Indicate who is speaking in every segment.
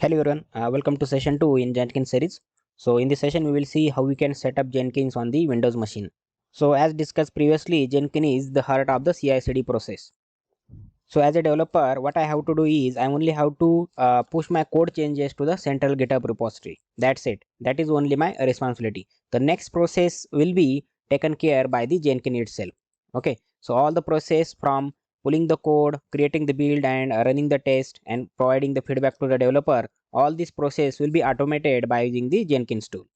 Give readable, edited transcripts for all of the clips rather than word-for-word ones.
Speaker 1: Hello everyone, welcome to session 2 in Jenkins series. So in this session we will see how we can set up Jenkins on the Windows machine. So as discussed previously, Jenkins is the heart of the CI/CD process. So as a developer, what I have to do is I only have to push my code changes to the central GitHub repository. That's it. That is only my responsibility. The next process will be taken care by the Jenkins itself. Okay. So all the process from pulling the code, creating the build and running the test and providing the feedback to the developer, all this process will be automated by using the Jenkins tool.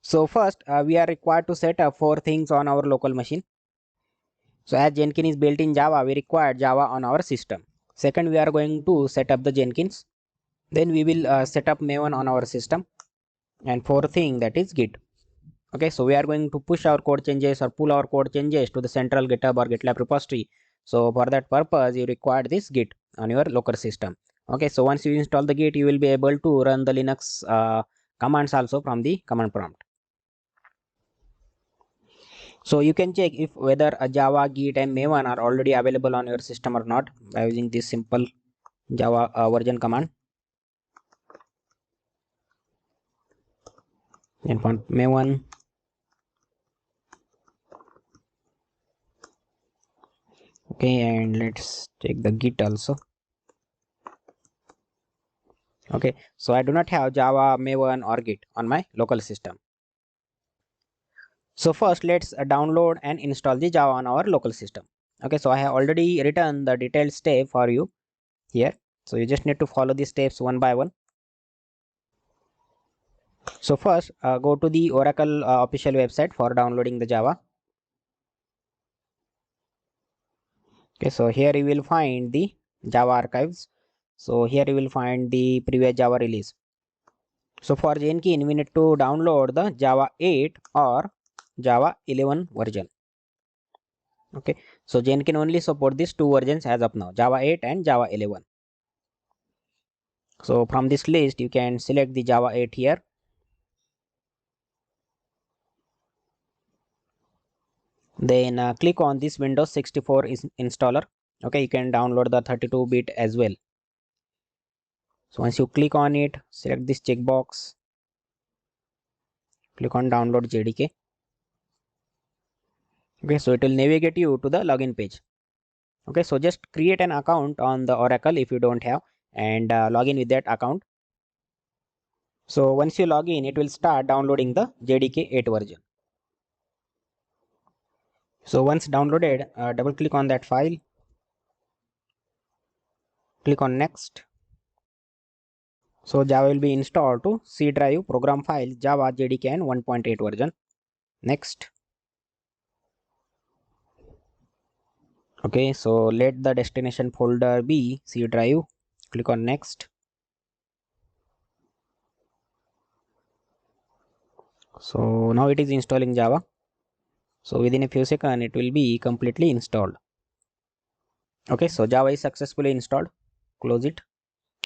Speaker 1: So first we are required to set up 4 things on our local machine. So as Jenkins is built in Java, we require Java on our system. Second, we are going to set up the Jenkins. Then we will set up Maven on our system. And fourth thing, that is Git. Okay, so we are going to push our code changes or pull our code changes to the central GitHub or GitLab repository. So for that purpose, you require this Git on your local system. Okay, so once you install the Git, you will be able to run the Linux commands also from the command prompt. So you can check if whether a Java, Git and Maven are already available on your system or not by using this simple Java version command. Then for Maven, okay, and let's check the Git also. Okay, so I do not have Java, Maven or Git on my local system. So first let's download and install the Java on our local system. Okay, so I have already written the detailed step for you here. So you just need to follow the steps one by one. So first go to the Oracle official website for downloading the Java. Okay, so here you will find the Java archives. So here you will find the previous Java release. So for Jenkins, we need to download the Java 8 or Java 11 version. Okay, so Jenkins only support these 2 versions as of now, Java 8 and Java 11. So from this list, you can select the Java 8 here. Then click on this Windows 64 installer. Okay, you can download the 32-bit as well. So once you click on it, select this checkbox. Click on download JDK. Okay, so it will navigate you to the login page. Okay, so just create an account on the Oracle if you don't have and log in with that account. So once you log in, it will start downloading the JDK 8 version. So once downloaded, double click on that file. Click on next. So Java will be installed to C drive program file Java JDK and 1.8 version. Next. Okay, so let the destination folder be C drive. Click on next. So now it is installing Java. So within a few seconds it will be completely installed. Okay, so Java is successfully installed. Close it.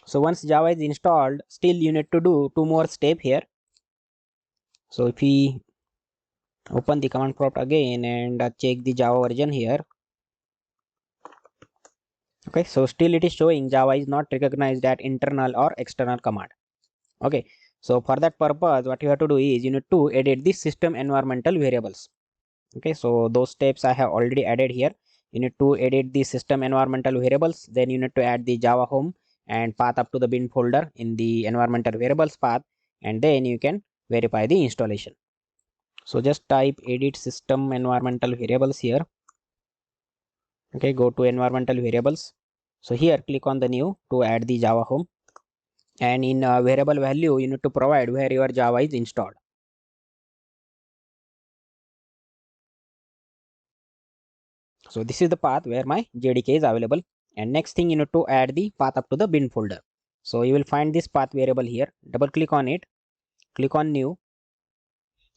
Speaker 1: So once Java is installed, still you need to do 2 more steps here. So if we open the command prompt again and check the Java version here. Okay, so still it is showing Java is not recognized as internal or external command. Okay, so for that purpose, what you have to do is you need to edit the system environmental variables. Okay, so those steps I have already added here. You need to edit the system environmental variables. Then you need to add the JavaHome and path up to the bin folder in the environmental variables path, and then you can verify the installation. So just type edit system environmental variables here. Okay, go to environmental variables. So here click on the new to add the JavaHome, and in variable value you need to provide where your Java is installed. So this is the path where my JDK is available. And next thing, you need to add the path up to the bin folder. So you will find this path variable here. Double click on it. Click on new.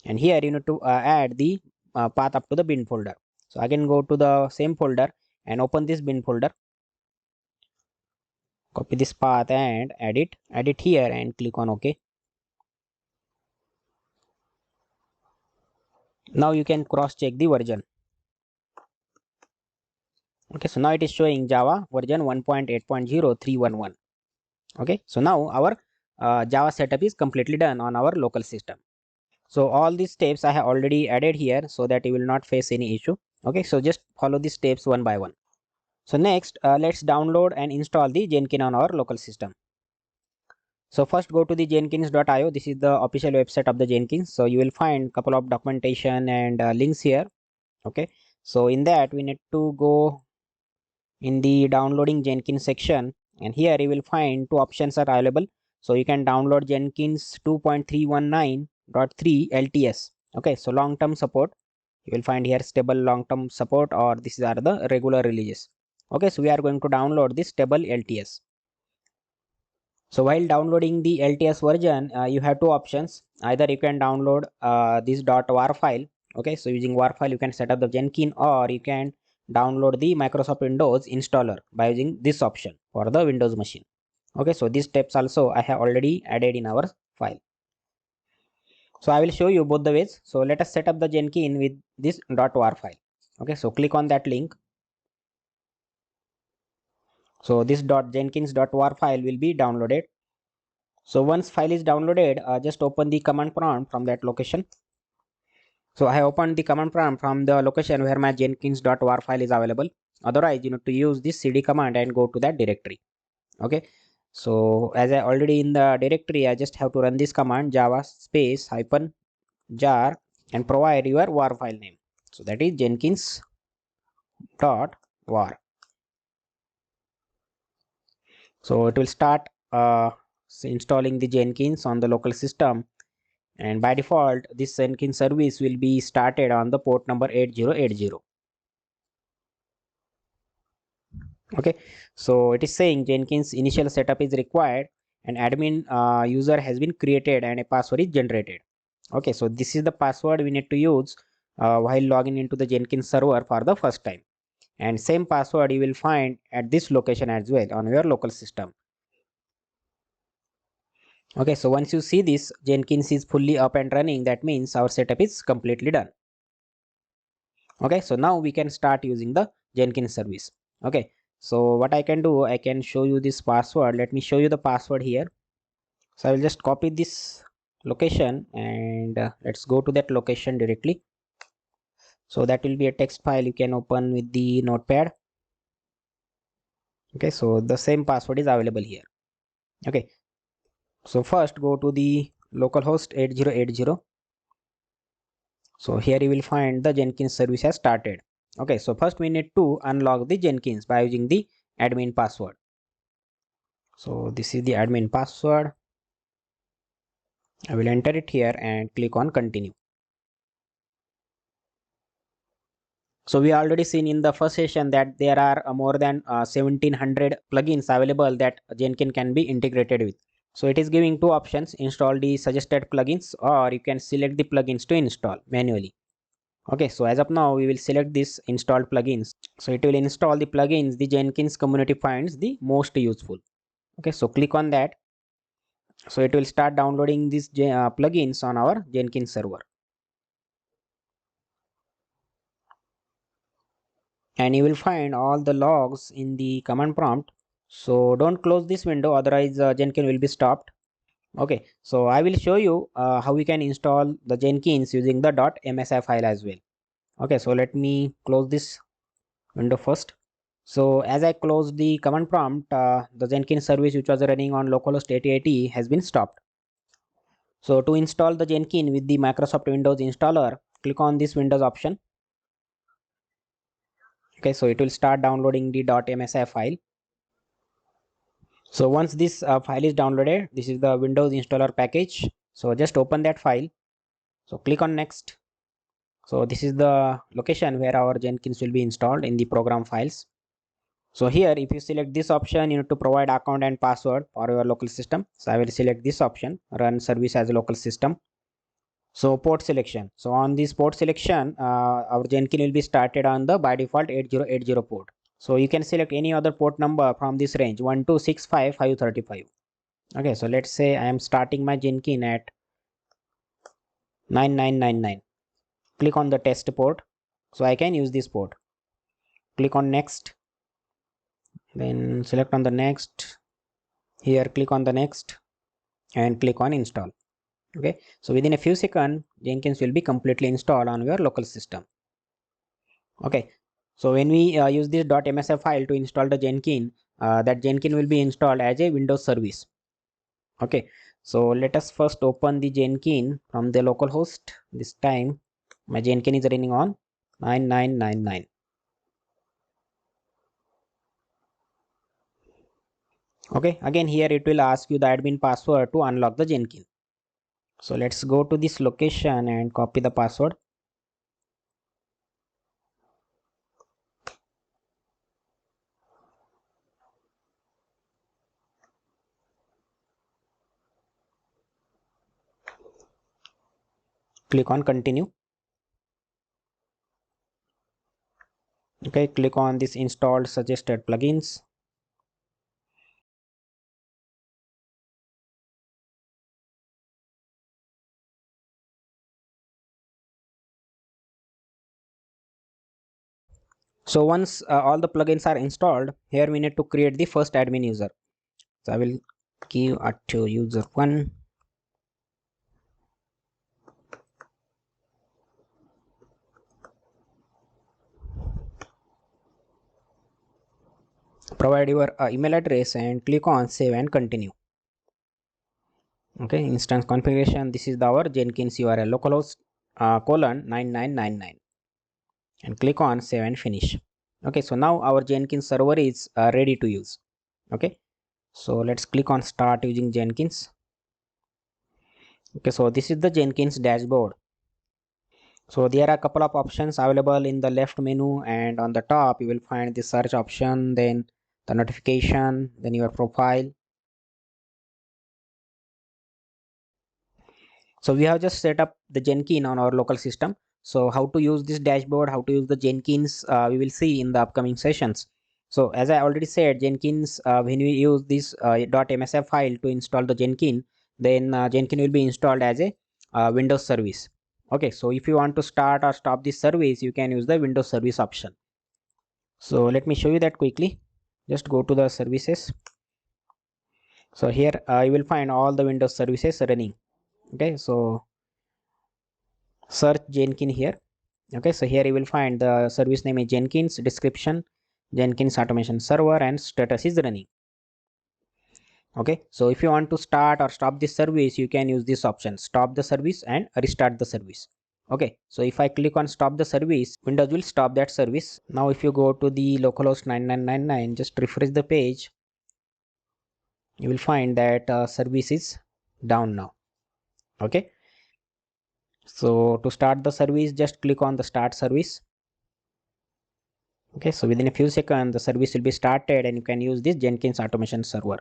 Speaker 1: And here you need to add the path up to the bin folder. So again go to the same folder and open this bin folder. Copy this path and add it. Add it here and click on OK. Now you can cross check the version. Okay, so now it is showing Java version 1.8.0 311. Okay, so now our Java setup is completely done on our local system. So all these steps I have already added here so that you will not face any issue. Okay, so just follow these steps one by one. So next, let's download and install the Jenkins on our local system. So first go to the jenkins.io. This is the official website of the Jenkins. So you will find couple of documentation and links here. Okay, so in that we need to go in the downloading Jenkins section, and here you will find two options are available. So you can download Jenkins 2.319.3 LTS. Okay, so long term support. You will find here stable long term support, or these are the regular releases. Okay, so we are going to download this stable LTS. So while downloading the LTS version, you have two options. Either you can download this .war file. Okay, so using war file you can set up the Jenkins, or you can download the Microsoft Windows installer by using this option for the Windows machine. Okay, so these steps also I have already added in our file. So I will show you both the ways. So let us set up the Jenkins with this .war file. Okay, so click on that link. So this .jenkins.war file will be downloaded. So once file is downloaded, just open the command prompt from that location. So I have opened the command prompt from the location where my jenkins.war file is available. Otherwise, you need to use this cd command and go to that directory. Okay. So as I already in the directory, I just have to run this command java space hyphen jar and provide your war file name. So that is jenkins.war. So it will start installing the Jenkins on the local system, and by default this Jenkins service will be started on the port number 8080. Okay, so it is saying Jenkins initial setup is required, and admin user has been created and a password is generated. Okay, so this is the password we need to use while logging into the Jenkins server for the first time, and same password you will find at this location as well on your local system. Okay, so once you see this Jenkins is fully up and running, that means our setup is completely done. Okay, so now we can start using the Jenkins service. Okay, so what I can do, I can show you this password. Let me show you the password here. So I will just copy this location, and let's go to that location directly. So that will be a text file you can open with the notepad. Okay, so the same password is available here. Okay, so first go to the localhost 8080. So here you will find the Jenkins service has started. Okay, so first we need to unlock the Jenkins by using the admin password. So this is the admin password. I will enter it here and click on continue. So we already seen in the first session that there are more than 1700 plugins available that Jenkins can be integrated with. So it is giving two options: install the suggested plugins, or you can select the plugins to install manually. Okay, so as of now we will select this installed plugins. So it will install the plugins the Jenkins community finds the most useful. Okay, so click on that. So it will start downloading these plugins on our Jenkins server, and you will find all the logs in the command prompt. So don't close this window, otherwise Jenkins will be stopped. Okay, so I will show you how we can install the Jenkins using the .msi file as well. Okay, so let me close this window first. So as I close the command prompt, the Jenkins service which was running on localhost 8080 has been stopped. So to install the Jenkins with the Microsoft Windows installer, click on this Windows option. Okay, so it will start downloading the .msi file. So once this file is downloaded, this is the Windows installer package. So just open that file. So click on next. So this is the location where our Jenkins will be installed in the program files. So here if you select this option, you need to provide account and password for your local system. So I will select this option, run service as a local system. So port selection. So on this port selection, our Jenkins will be started on the by default 8080 port. So you can select any other port number from this range 1265535. Okay, so let's say I am starting my Jenkins at 9999. Click on the test port. So I can use this port. Click on next. Then select on the next. Here click on the next and click on install. Okay, so within a few seconds Jenkins will be completely installed on your local system. Okay, so when we use this .msf file to install the Jenkins, that Jenkins will be installed as a Windows service. Okay, so let us first open the Jenkins from the localhost. This time my Jenkins is running on 9999. Okay, again here it will ask you the admin password to unlock the Jenkins. So let's go to this location and copy the password. Click on continue. Okay, click on this installed suggested plugins. So once all the plugins are installed, here we need to create the first admin user. So I will give to user 1. Provide your email address and click on save and continue. Okay, instance configuration. This is our Jenkins URL localhost colon 9999 and click on save and finish. Okay, so now our Jenkins server is ready to use. Okay, so let's click on start using Jenkins. Okay, so this is the Jenkins dashboard. So there are a couple of options available in the left menu, and on the top you will find the search option, then the notification, then your profile. So we have just set up the Jenkins on our local system. So how to use this dashboard, how to use the Jenkins, we will see in the upcoming sessions. So as I already said, Jenkins, when we use this .msf file to install the Jenkins, then Jenkins will be installed as a Windows service. Okay, so if you want to start or stop this service, you can use the Windows service option. So let me show you that quickly. Just go to the services. So here you will find all the Windows services running. Okay, so search Jenkins here. Okay, so here you will find the service name is Jenkins, description, Jenkins automation server, and status is running. Okay, so if you want to start or stop this service, you can use this option, stop the service and restart the service. Okay, so if I click on stop the service, Windows will stop that service. Now if you go to the localhost 9999, just refresh the page, you will find that service is down now. Okay, so to start the service, just click on the start service. Okay, so within a few seconds the service will be started and you can use this Jenkins automation server.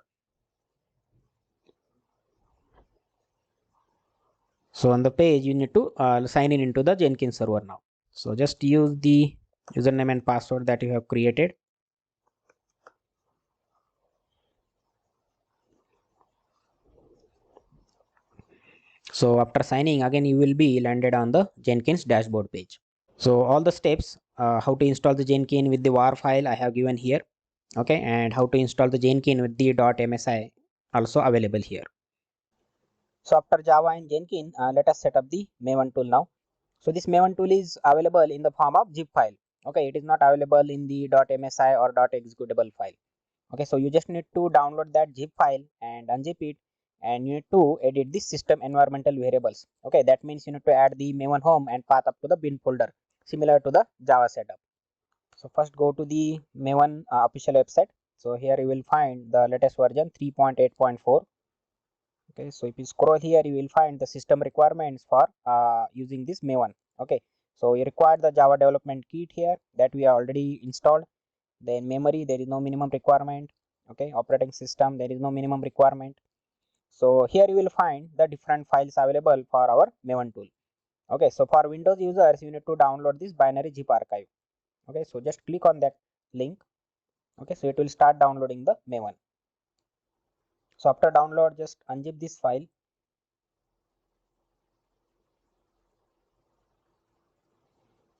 Speaker 1: So on the page you need to sign in into the Jenkins server now. So just use the username and password that you have created. So after signing, again you will be landed on the Jenkins dashboard page. So all the steps, how to install the Jenkins with the war file I have given here. Okay, and how to install the Jenkins with the .msi also available here. So after Java and Jenkins, let us set up the Maven tool now. So this Maven tool is available in the form of zip file. Okay, it is not available in the .msi or .executable file. Okay, so you just need to download that zip file and unzip it, and you need to edit the system environmental variables. Okay, that means you need to add the Maven home and path up to the bin folder, similar to the Java setup. So first go to the Maven official website. So here you will find the latest version 3.8.4. Okay, so if you scroll here, you will find the system requirements for using this Maven. Okay, so you require the Java development kit here that we have already installed. Then memory, there is no minimum requirement. Okay, operating system, there is no minimum requirement. So here you will find the different files available for our Maven tool. Okay, so for Windows users, you need to download this binary zip archive. Okay, so just click on that link. Okay, so it will start downloading the Maven. So after download, just unzip this file.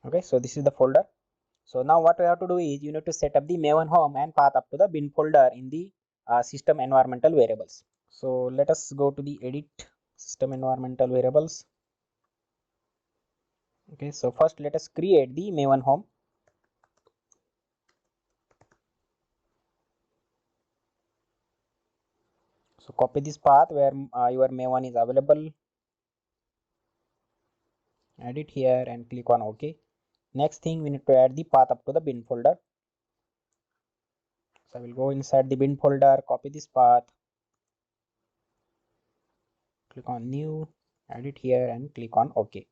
Speaker 1: Okay, so this is the folder. So now what we have to do is you need to set up the Maven home and path up to the bin folder in the system environmental variables. So let us go to the edit system environmental variables. Okay, so first let us create the Maven home. So copy this path where your Maven is available, add it here and click on OK. Next thing, we need to add the path up to the bin folder. So I will go inside the bin folder, copy this path, click on new, add it here and click on OK.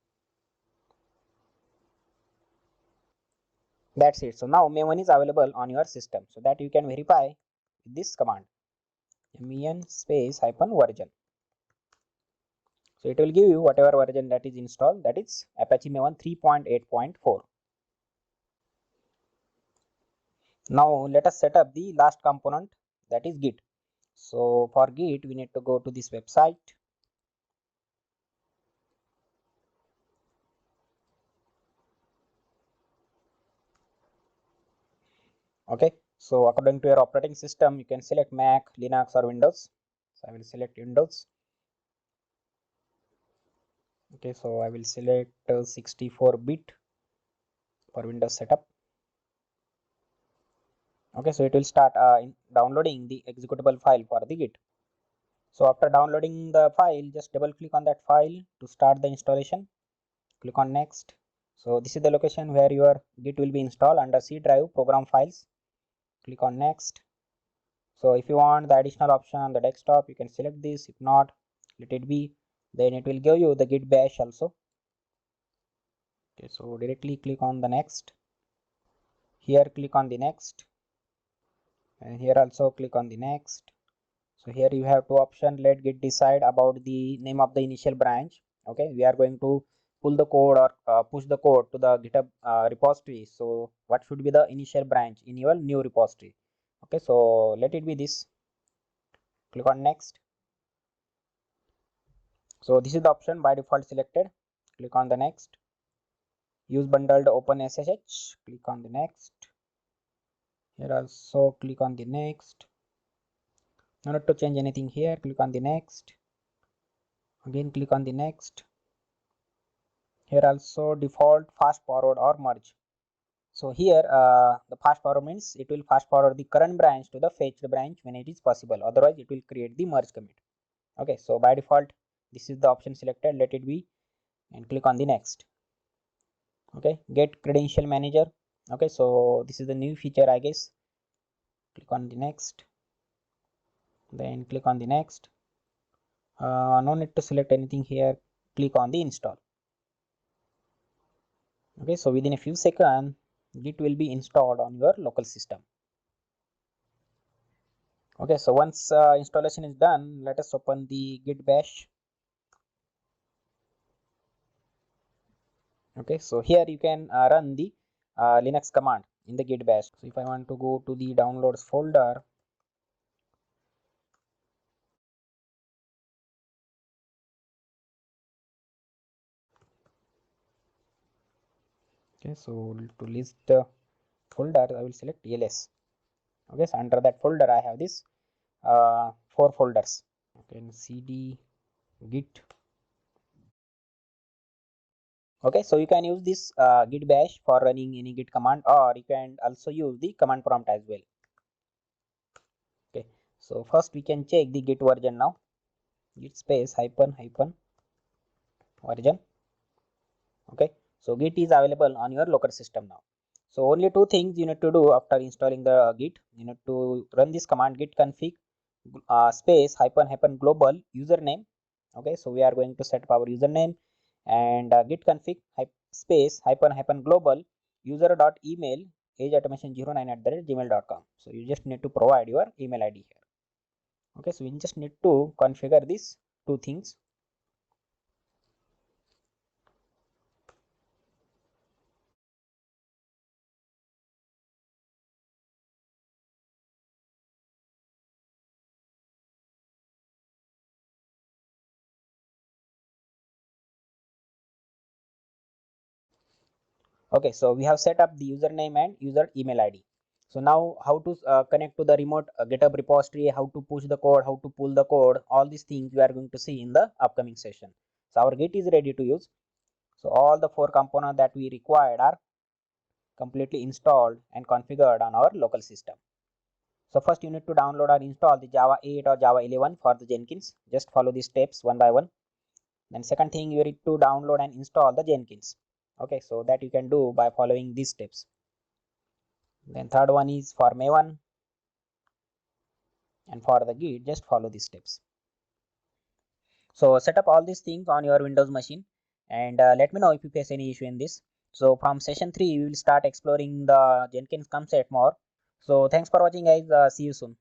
Speaker 1: That's it. So now Maven is available on your system, so that you can verify with this command men space hyphen version. So it will give you whatever version that is installed, that is Apache Maven 3.8.4. Now let us set up the last component, that is Git. So for Git we need to go to this website. Okay, so according to your operating system you can select Mac, Linux or Windows. So I will select Windows. Okay, so I will select 64-bit for Windows setup. Okay, so it will start downloading the executable file for the Git. So after downloading the file, just double click on that file to start the installation. Click on next. So this is the location where your Git will be installed under C drive program files. Click on next. So if you want the additional option on the desktop, you can select this. If not, let it be. Then it will give you the Git bash also. Okay, so directly click on the next. Here click on the next. And here also click on the next. So here you have two options. Let Git decide about the name of the initial branch. Okay, we are going to pull the code or push the code to the GitHub repository. So what should be the initial branch in your new repository? Okay, so let it be this. Click on next. So this is the option by default selected. Click on the next. Use bundled open SSH. Click on the next. Here also click on the next. No need to change anything here. Click on the next. Again click on the next. Here also default fast forward or merge. So here the fast forward means it will fast forward the current branch to the fetched branch when it is possible. Otherwise it will create the merge commit. Okay, so by default this is the option selected. Let it be and click on the next. Okay, get credential manager. Okay, so this is the new feature I guess. Click on the next. Then click on the next. No need to select anything here. Click on the install. Okay, so within a few seconds Git will be installed on your local system. Okay, so once installation is done, let us open the Git bash. Okay, so here you can run the Linux command in the Git bash. So if I want to go to the downloads folder, okay, so to list the folder I will select ls. Okay, so under that folder I have this 4 folders. Okay, cd git. Okay, so you can use this git bash for running any git command, or you can also use the command prompt as well. Okay, so first we can check the git version now. Git space hyphen version. Okay, so Git is available on your local system now. So only two things you need to do after installing the Git. You need to run this command git config space hyphen global username. Okay, so we are going to set up our username, and git config space hyphen global user dot email ageautomation09@gmail.com. So you just need to provide your email ID here. Okay, so we just need to configure these two things. Okay, so we have set up the username and user email ID. So now how to connect to the remote GitHub repository, how to push the code, how to pull the code, all these things we are going to see in the upcoming session. So our Git is ready to use. So all the 4 components that we required are completely installed and configured on our local system. So first you need to download or install the Java 8 or Java 11 for the Jenkins. Just follow these steps one by one. Then second thing, you need to download and install the Jenkins. Okay, so that you can do by following these steps. Then third one is for Maven, and for the Git just follow these steps. So set up all these things on your Windows machine, and let me know if you face any issue in this. So from session 3 we will start exploring the Jenkins concept more. So thanks for watching guys, see you soon.